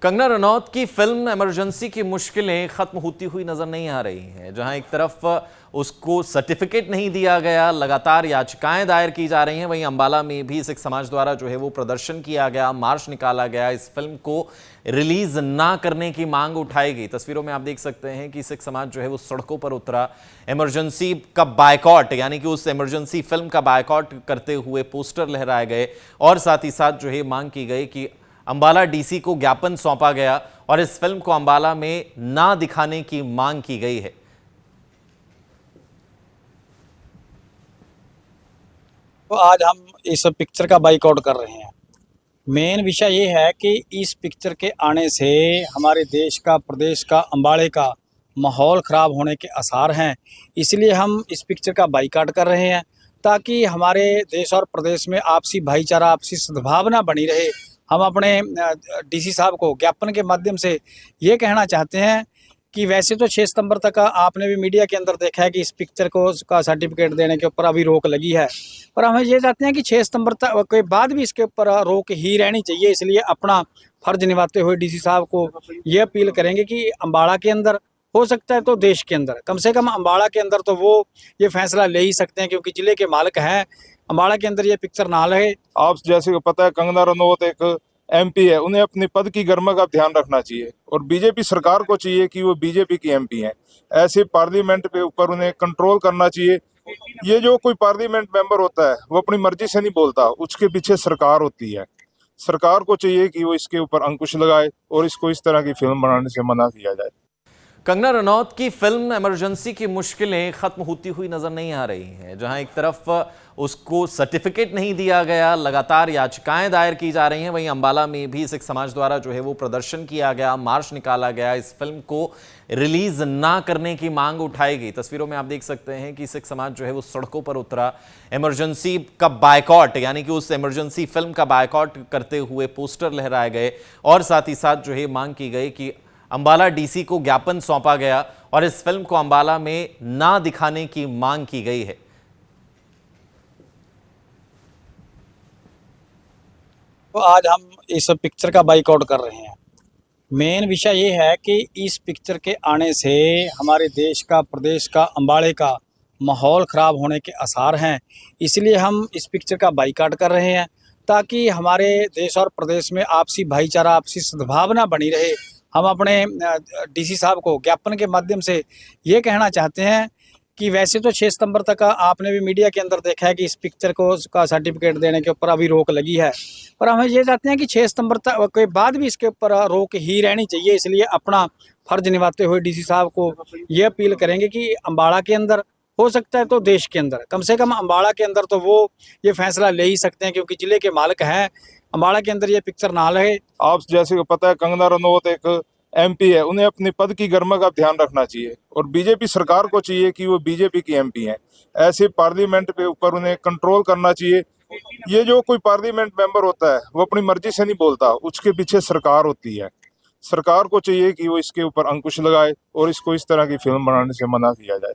कंगना रनौत की film emergency की मुश्किलें खत्म होती हुई नजर नहीं आ रही हैं। जहां एक तरफ उसको सर्टिफिकेट नहीं दिया गया, लगातार याचिकाएं दायर की जा रही हैं, वहीं अंबाला में भी सिख समाज द्वारा जो है वो प्रदर्शन किया गया, मार्च निकाला गया, इस फिल्म को रिलीज ना करने की मांग उठाई गई। तस्वीरों में आप देख सकते हैं कि सिख समाज जो है वो सड़कों पर उतरा, इमरजेंसी का बायकॉट यानी कि उस इमरजेंसी फिल्म का बायकॉट करते हुए पोस्टर लहराए गए और साथ ही साथ जो है मांग की गई कि अंबाला डीसी को ज्ञापन सौंपा गया और इस फिल्म को अंबाला में ना दिखाने की मांग की गई है। तो आज हम इस पिक्चर का बाइकआउट कर रहे हैं। मेन विषय ये है कि इस पिक्चर के आने से हमारे देश का, प्रदेश का, अंबाले का माहौल ख़राब होने के आसार हैं। इसलिए हम इस पिक्चर का बाइकआउट कर रहे हैं ताकि हमारे देश और प्रदेश में आपसी भाईचारा, आपसी सद्भावना बनी रहे। हम अपने डीसी साहब को ज्ञापन के माध्यम से ये कहना चाहते हैं कि वैसे तो 6 सितंबर तक आपने भी मीडिया के अंदर देखा है कि इस पिक्चर को का सर्टिफिकेट देने के ऊपर अभी रोक लगी है, पर हम ये चाहते हैं कि 6 सितंबर तक के बाद भी इसके ऊपर रोक ही रहनी चाहिए। इसलिए अपना फर्ज निभाते हुए डीसी साहब को ये अपील करेंगे कि अंबाला के अंदर, हो सकता है तो देश के अंदर, कम से कम अंबाला के अंदर तो वो ये फैसला ले ही सकते हैं क्योंकि जिले के मालिक हैं। अंबाला के अंदर ये पिक्चर ना लगे। आप जैसे को पता है, कंगना रनौत एक एमपी है, उन्हें अपने पद की गरिमा का ध्यान रखना चाहिए और बीजेपी सरकार को चाहिए कि वो बीजेपी की एमपी हैं। ऐसे पार्लियामेंट पे ऊपर उन्हें कंट्रोल करना चाहिए। ये जो कोई पार्लियामेंट मेंबर होता है वो अपनी मर्जी से नहीं बोलता, उसके पीछे सरकार होती है। सरकार को चाहिए कि वो इसके ऊपर अंकुश लगाए और इसको इस तरह की फिल्म बनाने से मना किया जाए। कंगना रनौत की फिल्म इमरजेंसी की मुश्किलें खत्म होती हुई नजर नहीं आ रही हैं। जहां एक तरफ उसको सर्टिफिकेट नहीं दिया गया, लगातार याचिकाएं दायर की जा रही हैं, वहीं अंबाला में भी सिख समाज द्वारा जो है वो प्रदर्शन किया गया, मार्च निकाला गया, इस फिल्म को रिलीज ना करने की मांग उठाई गई। तस्वीरों में आप देख सकते हैं कि सिख समाज जो है वो सड़कों पर उतरा, इमरजेंसी का बायकॉट यानी कि उस इमरजेंसी फिल्म का बायकॉट करते हुए पोस्टर लहराए गए और साथ ही साथ जो है मांग की गई कि अंबाला डीसी को ज्ञापन सौंपा गया और इस फिल्म को अंबाला में ना दिखाने की मांग की गई है। तो आज हम इस पिक्चर का बाइकआउट कर रहे हैं। मेन विषय ये है कि इस पिक्चर के आने से हमारे देश का, प्रदेश का, अंबाले का माहौल ख़राब होने के आसार हैं। इसलिए हम इस पिक्चर का बाइकआउट कर रहे हैं ताकि हमारे देश और प्रदेश में आपसी भाईचारा, आपसी सद्भावना बनी रहे। हम अपने डीसी साहब को ज्ञापन के माध्यम से ये कहना चाहते हैं कि वैसे तो 6 सितंबर तक आपने भी मीडिया के अंदर देखा है कि इस पिक्चर को का सर्टिफिकेट देने के ऊपर अभी रोक लगी है, पर हम ये चाहते हैं कि 6 सितंबर तक के बाद भी इसके ऊपर रोक ही रहनी चाहिए। इसलिए अपना फर्ज निभाते हुए डीसी साहब को ये अपील करेंगे कि अंबाला के अंदर, हो सकता है तो देश के अंदर, कम से कम अंबाला के अंदर तो वो ये फैसला ले ही सकते हैं क्योंकि जिले के मालिक हैं। अंबाला के अंदर ये पिक्चर ना लगे। आप जैसे को पता है, कंगना रनौत एक एमपी है, उन्हें अपने पद की गरिमा का ध्यान रखना चाहिए और बीजेपी सरकार को चाहिए कि वो बीजेपी की एमपी हैं। ऐसे पार्लियामेंट पे ऊपर उन्हें कंट्रोल करना चाहिए। ये जो कोई पार्लियामेंट मेंबर होता है वो अपनी मर्जी से नहीं बोलता, उसके पीछे सरकार होती है। सरकार को चाहिए कि वो इसके ऊपर अंकुश लगाए और इसको इस तरह की फिल्म बनाने से मना किया जाए।